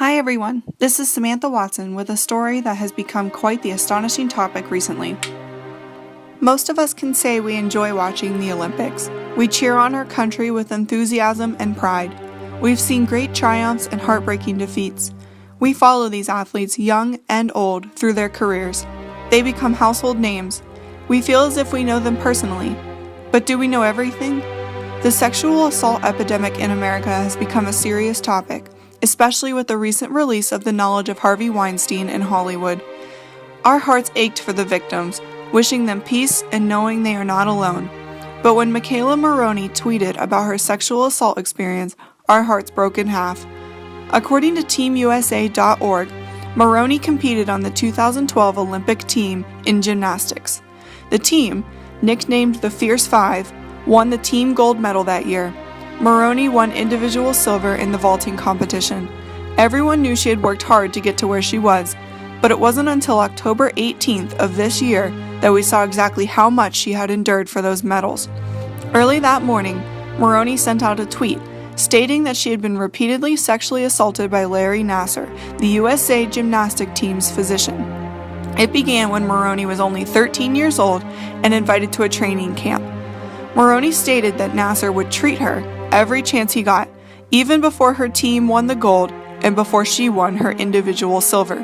Hi everyone, this is Samantha Watson with a story that has become quite the astonishing topic recently. Most of us can say we enjoy watching the Olympics. We cheer on our country with enthusiasm and pride. We've seen great triumphs and heartbreaking defeats. We follow these athletes, young and old, through their careers. They become household names. We feel as if we know them personally. But do we know everything? The sexual assault epidemic in America has become a serious topic, especially with the recent release of the knowledge of Harvey Weinstein in Hollywood. Our hearts ached for the victims, wishing them peace and knowing they are not alone. But when McKayla Maroney tweeted about her sexual assault experience, our hearts broke in half. According to TeamUSA.org, Maroney competed on the 2012 Olympic team in gymnastics. The team, nicknamed the Fierce Five, won the team gold medal that year. Maroney won individual silver in the vaulting competition. Everyone knew she had worked hard to get to where she was, but it wasn't until October 18th of this year that we saw exactly how much she had endured for those medals. Early that morning, Maroney sent out a tweet stating that she had been repeatedly sexually assaulted by Larry Nassar, the USA gymnastic team's physician. It began when Maroney was only 13 years old and invited to a training camp. Maroney stated that Nassar would treat her every chance he got, even before her team won the gold and before she won her individual silver.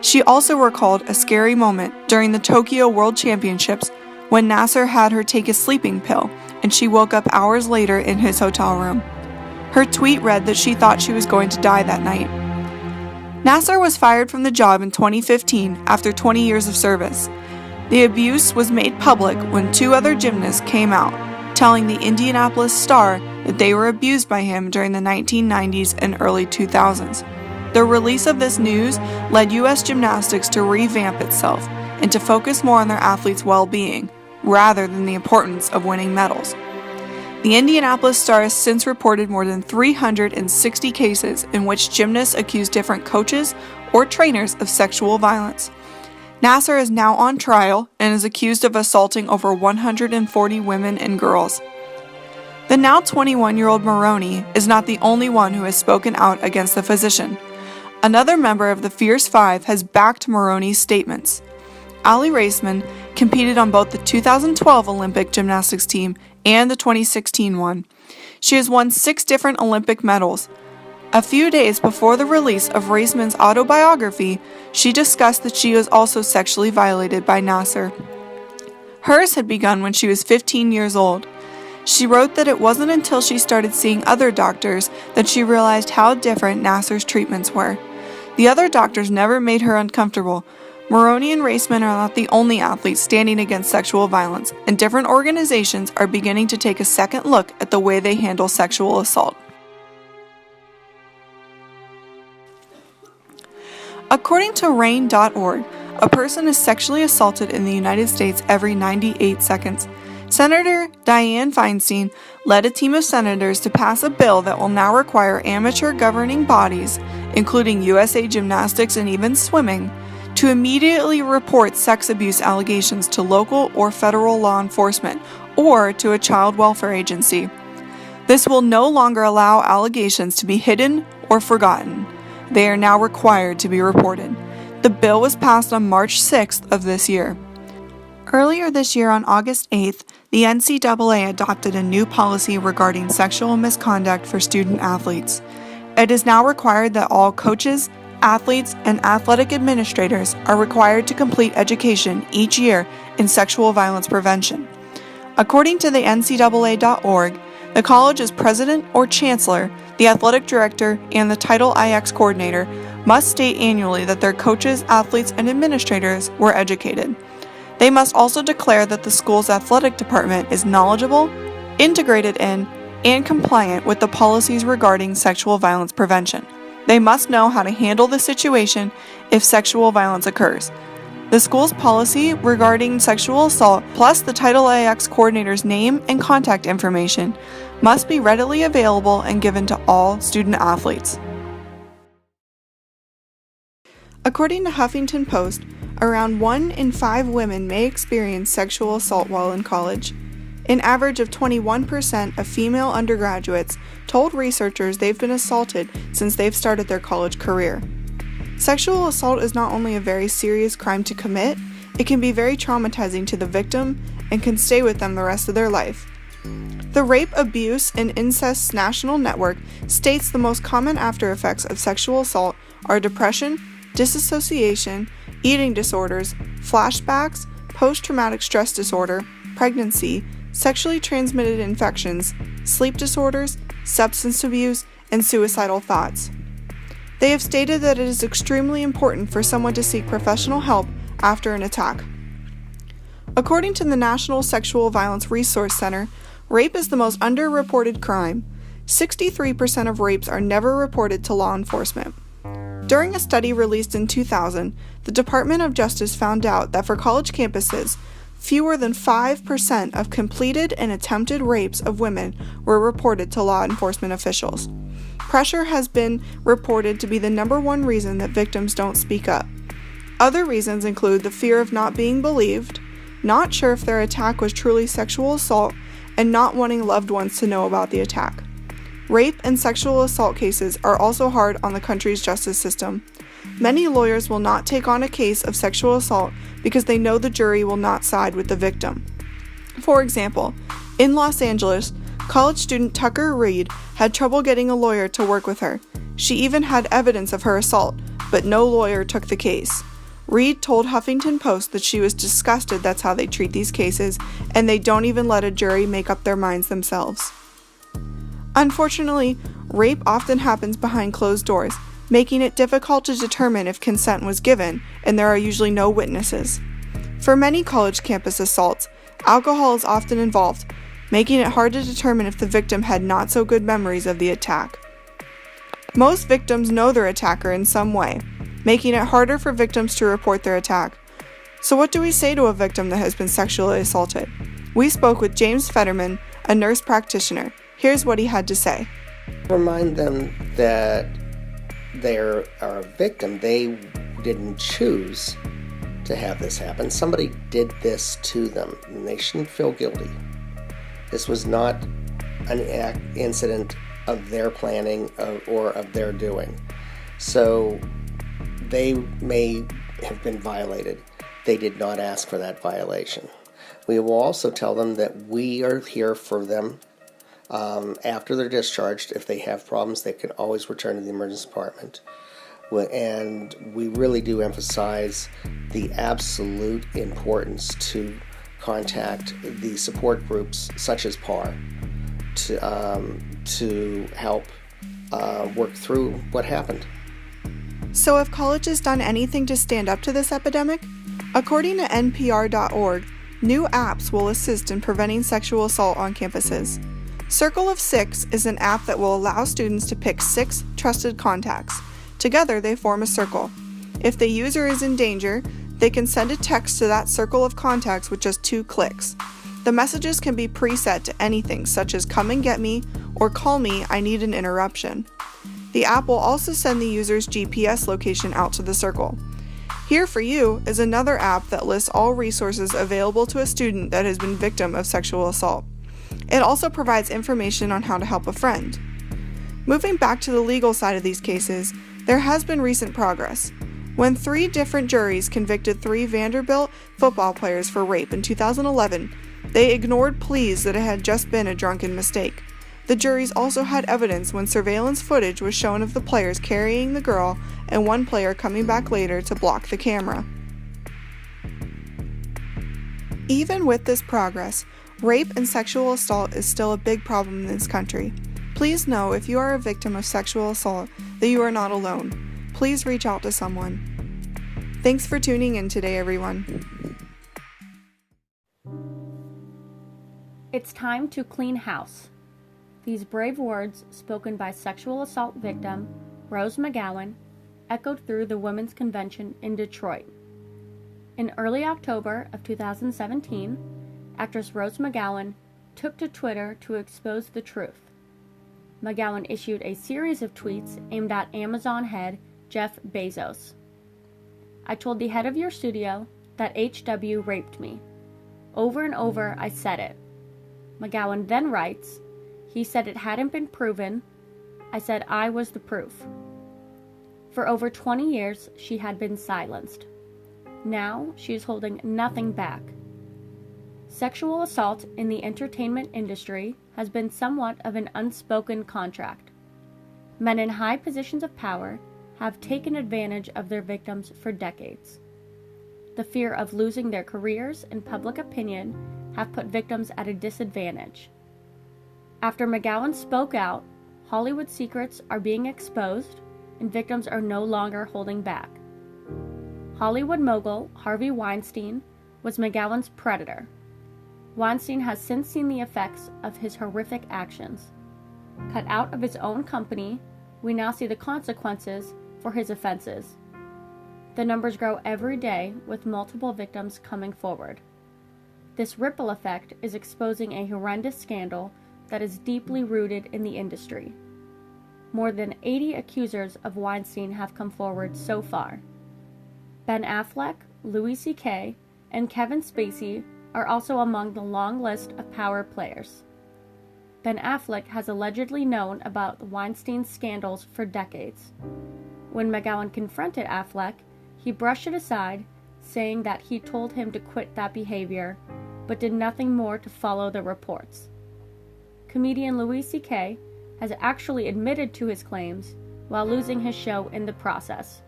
She also recalled a scary moment during the Tokyo World Championships when Nassar had her take a sleeping pill and she woke up hours later in his hotel room. Her tweet read that she thought she was going to die that night. Nassar was fired from the job in 2015 after 20 years of service. The abuse was made public when two other gymnasts came out, telling the Indianapolis Star that they were abused by him during the 1990s and early 2000s. The release of this news led U.S. gymnastics to revamp itself and to focus more on their athletes' well-being, rather than the importance of winning medals. The Indianapolis Star has since reported more than 360 cases in which gymnasts accused different coaches or trainers of sexual violence. Nassar is now on trial and is accused of assaulting over 140 women and girls. The now 21-year-old Maroney is not the only one who has spoken out against the physician. Another member of the Fierce Five has backed Maroney's statements. Aly Raisman competed on both the 2012 Olympic gymnastics team and the 2016 one. She has won 6 different Olympic medals. A few days before the release of Raisman's autobiography, she discussed that she was also sexually violated by Nassar. Hers had begun when she was 15 years old. She wrote that it wasn't until she started seeing other doctors that she realized how different Nassar's treatments were. The other doctors never made her uncomfortable. Maroney and Raisman are not the only athletes standing against sexual violence, and different organizations are beginning to take a second look at the way they handle sexual assault. According to RAINN.org, a person is sexually assaulted in the United States every 98 seconds. Senator Dianne Feinstein led a team of senators to pass a bill that will now require amateur governing bodies, including USA Gymnastics and even swimming, to immediately report sex abuse allegations to local or federal law enforcement or to a child welfare agency. This will no longer allow allegations to be hidden or forgotten. They are now required to be reported. The bill was passed on March 6th of this year. Earlier this year, on August 8th, the NCAA adopted a new policy regarding sexual misconduct for student athletes. It is now required that all coaches, athletes, and athletic administrators are required to complete education each year in sexual violence prevention. According to the NCAA.org, the college's president or chancellor, the athletic director, and the Title IX coordinator must state annually that their coaches, athletes, and administrators were educated. They must also declare that the school's athletic department is knowledgeable, integrated in, and compliant with the policies regarding sexual violence prevention. They must know how to handle the situation if sexual violence occurs. The school's policy regarding sexual assault, plus the Title IX coordinator's name and contact information, must be readily available and given to all student athletes. According to Huffington Post, around 1 in 5 women may experience sexual assault while in college. An average of 21% of female undergraduates told researchers they've been assaulted since they've started their college career. Sexual assault is not only a very serious crime to commit, it can be very traumatizing to the victim and can stay with them the rest of their life. The Rape, Abuse, and Incest National Network states the most common after effects of sexual assault are depression, disassociation, eating disorders, flashbacks, post-traumatic stress disorder, pregnancy, sexually transmitted infections, sleep disorders, substance abuse, and suicidal thoughts. They have stated that it is extremely important for someone to seek professional help after an attack. According to the National Sexual Violence Resource Center, rape is the most underreported crime. 63% of rapes are never reported to law enforcement. During a study released in 2000, the Department of Justice found out that for college campuses, fewer than 5% of completed and attempted rapes of women were reported to law enforcement officials. Pressure has been reported to be the number one reason that victims don't speak up. Other reasons include the fear of not being believed, not sure if their attack was truly sexual assault, and not wanting loved ones to know about the attack. Rape and sexual assault cases are also hard on the country's justice system. Many lawyers will not take on a case of sexual assault because they know the jury will not side with the victim. For example, in Los Angeles, college student Tucker Reed had trouble getting a lawyer to work with her. She even had evidence of her assault, but no lawyer took the case. Reed told Huffington Post that she was disgusted that's how they treat these cases, and they don't even let a jury make up their minds themselves. Unfortunately, rape often happens behind closed doors, making it difficult to determine if consent was given, and there are usually no witnesses. For many college campus assaults, alcohol is often involved, making it hard to determine if the victim had not so good memories of the attack. Most victims know their attacker in some way, making it harder for victims to report their attack. So what do we say to a victim that has been sexually assaulted? We spoke with James Fetterman, a nurse practitioner. Here's what he had to say. Remind them that they are a victim. They didn't choose to have this happen. Somebody did this to them, and they shouldn't feel guilty. This was not an incident of their planning or of their doing. So they may have been violated. They did not ask for that violation. We will also tell them that we are here for them after they're discharged. If they have problems, they can always return to the emergency department. And we really do emphasize the absolute importance to contact the support groups such as PAR to help work through what happened. So have colleges done anything to stand up to this epidemic? According to NPR.org, new apps will assist in preventing sexual assault on campuses. Circle of Six is an app that will allow students to pick 6 trusted contacts. Together, they form a circle. If the user is in danger, they can send a text to that circle of contacts with just 2 clicks. The messages can be preset to anything such as "come and get me" or "call me, I need an interruption." The app will also send the user's GPS location out to the circle. Here For You is another app that lists all resources available to a student that has been victim of sexual assault. It also provides information on how to help a friend. Moving back to the legal side of these cases, there has been recent progress. When 3 different juries convicted 3 Vanderbilt football players for rape in 2011, they ignored pleas that it had just been a drunken mistake. The juries also had evidence when surveillance footage was shown of the players carrying the girl and one player coming back later to block the camera. Even with this progress, rape and sexual assault is still a big problem in this country. Please know if you are a victim of sexual assault that you are not alone. Please reach out to someone. Thanks for tuning in today, everyone. It's time to clean house. These brave words, spoken by sexual assault victim Rose McGowan, echoed through the Women's Convention in Detroit. In early October of 2017, actress Rose McGowan took to Twitter to expose the truth. McGowan issued a series of tweets aimed at Amazon head Jeff Bezos. "I told the head of your studio that HW raped me. Over and over I said it. McGowan then writes, "He said it hadn't been proven. I said I was the proof." For over 20 years, she had been silenced. Now, she is holding nothing back. Sexual assault in the entertainment industry has been somewhat of an unspoken contract. Men in high positions of power have taken advantage of their victims for decades. The fear of losing their careers and public opinion have put victims at a disadvantage. After McGowan spoke out, Hollywood secrets are being exposed and victims are no longer holding back. Hollywood mogul Harvey Weinstein was McGowan's predator. Weinstein has since seen the effects of his horrific actions. Cut out of his own company, we now see the consequences for his offenses. The numbers grow every day with multiple victims coming forward. This ripple effect is exposing a horrendous scandal that is deeply rooted in the industry. More than 80 accusers of Weinstein have come forward so far. Ben Affleck, Louis C.K., and Kevin Spacey are also among the long list of power players. Ben Affleck has allegedly known about Weinstein's scandals for decades. When McGowan confronted Affleck, he brushed it aside, saying that he told him to quit that behavior, but did nothing more to follow the reports. Comedian Louis C.K. has actually admitted to his claims while losing his show in the process.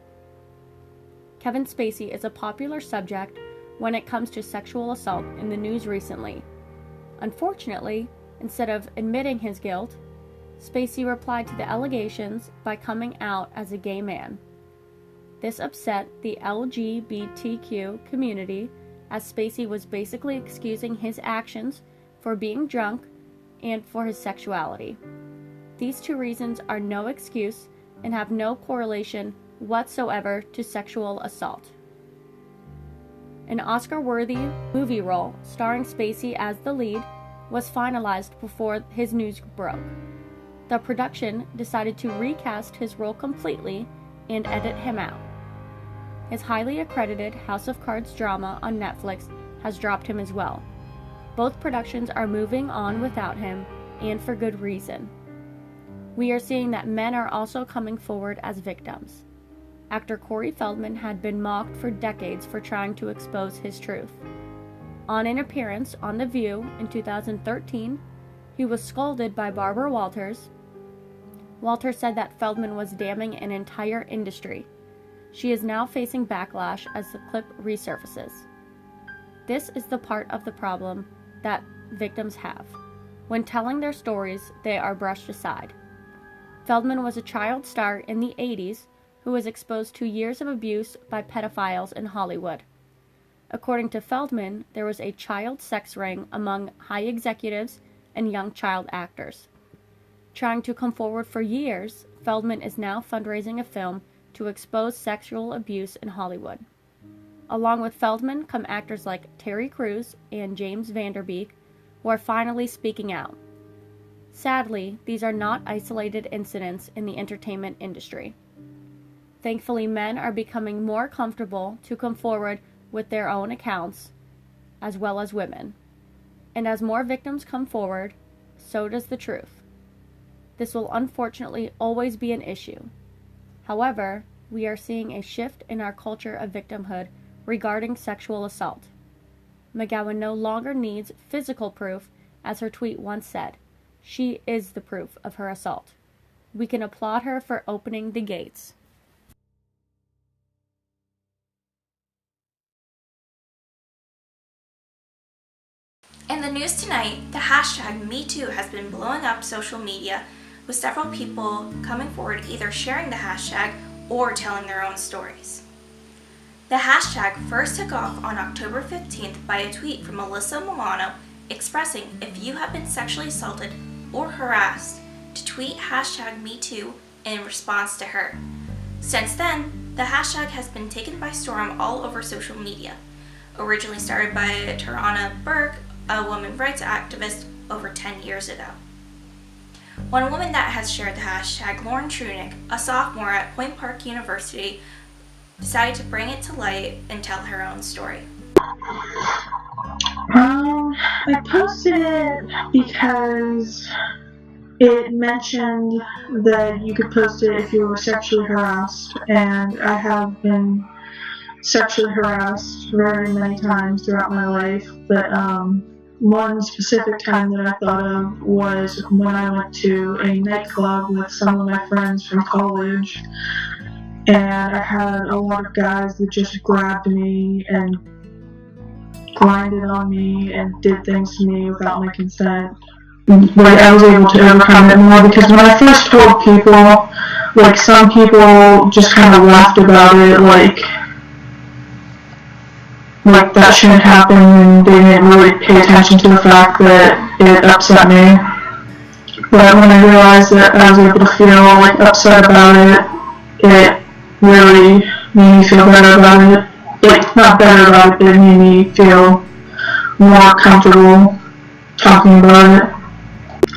Kevin Spacey is a popular subject when it comes to sexual assault in the news recently. Unfortunately, instead of admitting his guilt, Spacey replied to the allegations by coming out as a gay man. This upset the LGBTQ community, as Spacey was basically excusing his actions for being drunk and for his sexuality. These two reasons are no excuse and have no correlation whatsoever to sexual assault. An Oscar-worthy movie role starring Spacey as the lead was finalized before his news broke. The production decided to recast his role completely and edit him out. His highly accredited House of Cards drama on Netflix has dropped him as well. Both productions are moving on without him, and for good reason. We are seeing that men are also coming forward as victims. Actor Corey Feldman had been mocked for decades for trying to expose his truth. On an appearance on The View in 2013, he was scolded by Barbara Walters. Walters said that Feldman was damning an entire industry. She is now facing backlash as the clip resurfaces. This is the part of the problem that victims have. When telling their stories, they are brushed aside. Feldman was a child star in the 80s who was exposed to years of abuse by pedophiles in Hollywood. According to Feldman, there was a child sex ring among high executives and young child actors. Trying to come forward for years, Feldman is now fundraising a film to expose sexual abuse in Hollywood. Along with Feldman come actors like Terry Crews and James Van Der Beek, who are finally speaking out. Sadly, these are not isolated incidents in the entertainment industry. Thankfully, men are becoming more comfortable to come forward with their own accounts, as well as women. And as more victims come forward, so does the truth. This will unfortunately always be an issue. However, we are seeing a shift in our culture of victimhood regarding sexual assault. McGowan no longer needs physical proof, as her tweet once said. She is the proof of her assault. We can applaud her for opening the gates. In the news tonight, the hashtag MeToo has been blowing up social media, with several people coming forward either sharing the hashtag or telling their own stories. The hashtag first took off on October 15th by a tweet from Alyssa Milano expressing if you have been sexually assaulted or harassed, to tweet hashtag MeToo in response to her. Since then, the hashtag has been taken by storm all over social media. Originally started by Tarana Burke, a women's rights activist, over 10 years ago. One woman that has shared the hashtag, Lauren Trunick, a sophomore at Point Park University, decided to bring it to light and tell her own story. I posted it because it mentioned that you could post it if you were sexually harassed, and I have been sexually harassed very many times throughout my life, but one specific time that I thought of was when I went to a nightclub with some of my friends from college, and I had a lot of guys that just grabbed me and grinded on me and did things to me without my consent. Like, I was able to overcome it more because when I first told people, like, some people just kind of laughed about it, like that shouldn't happen, and they didn't really pay attention to the fact that it upset me. But when I realized that I was able to feel like upset about it, it really made me feel better about it. Like, not better about it, but it made me feel more comfortable talking about it.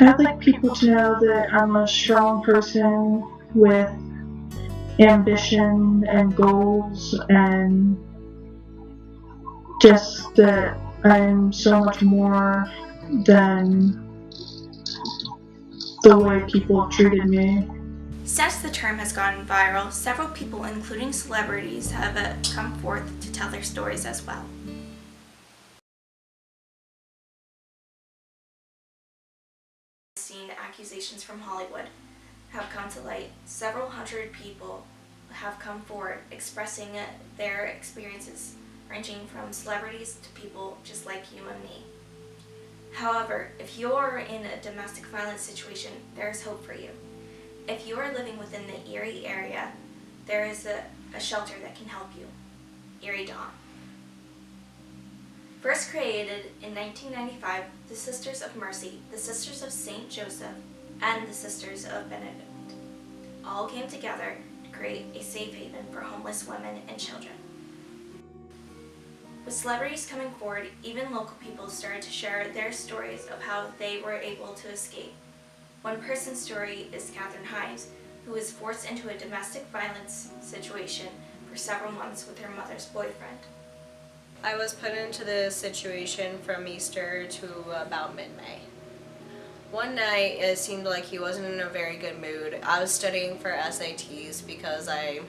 I'd like people to know that I'm a strong person with ambition and goals, and just that I'm so much more than the way people have treated me. Since the term has gone viral, several people, including celebrities, have come forth to tell their stories as well. Seen accusations from Hollywood have come to light. Several hundred people have come forward expressing their experiences, ranging from celebrities to people just like you and me. However, if you're in a domestic violence situation, there is hope for you. If you are living within the Erie area, there is a shelter that can help you, Erie Dawn. First created in 1995, the Sisters of Mercy, the Sisters of St. Joseph, and the Sisters of Benedict all came together to create a safe haven for homeless women and children. With celebrities coming forward, even local people started to share their stories of how they were able to escape. One person's story is Katherine Himes, who was forced into a domestic violence situation for several months with her mother's boyfriend. I was put into this situation from Easter to about mid-May. One night, it seemed like he wasn't in a very good mood. I was studying for SATs because I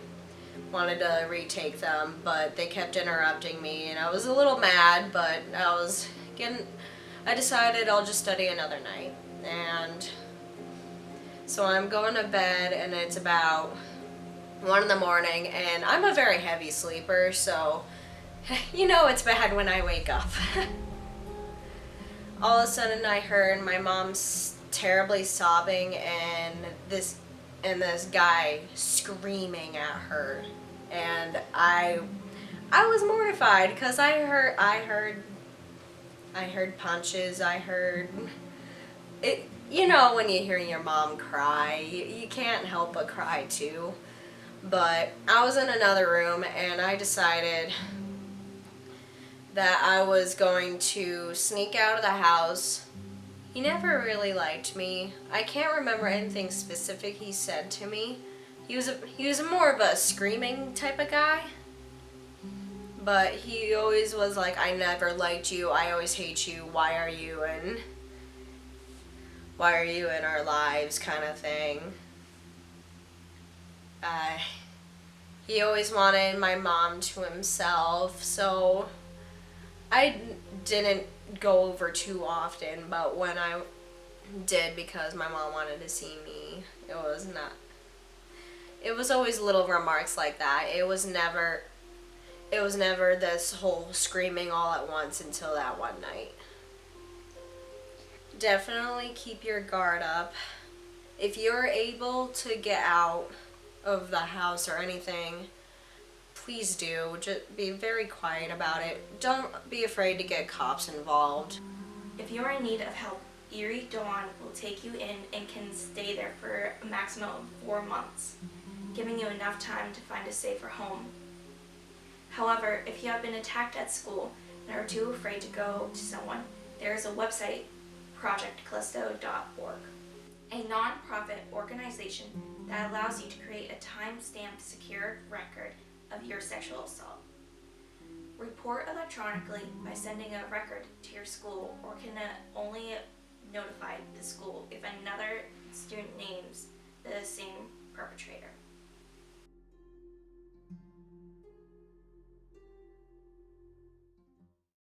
wanted to retake them, but they kept interrupting me, and I was a little mad, but I decided I'll just study another night. And so I'm going to bed, and it's about 1 in the morning, and I'm a very heavy sleeper, so you know it's bad when I wake up. All of a sudden I heard my mom's terribly sobbing and this guy screaming at her, and I was mortified because I heard punches, I heard it. You know, when you hear your mom cry, you can't help but cry too. But I was in another room, and I decided that I was going to sneak out of the house. He never really liked me. I can't remember anything specific he said to me. He was more of a screaming type of guy. But he always was like, I never liked you, I always hate you, why are you in our lives kind of thing. He always wanted my mom to himself, so I didn't go over too often, but when I did, because my mom wanted to see me, it was always little remarks like that. It was never this whole screaming all at once until that one night. Definitely keep your guard up. If you're able to get out of the house or anything, please do. Just be very quiet about it. Don't be afraid to get cops involved. If you're in need of help, Erie Dawn will take you in and can stay there for a maximum of 4 months, giving you enough time to find a safer home. However, if you have been attacked at school and are too afraid to go to someone, there is a website, projectcallisto.org, a non-profit organization that allows you to create a time-stamped secure record of your sexual assault. report electronically by sending a record to your school, or can only notify the school if another student names the same perpetrator.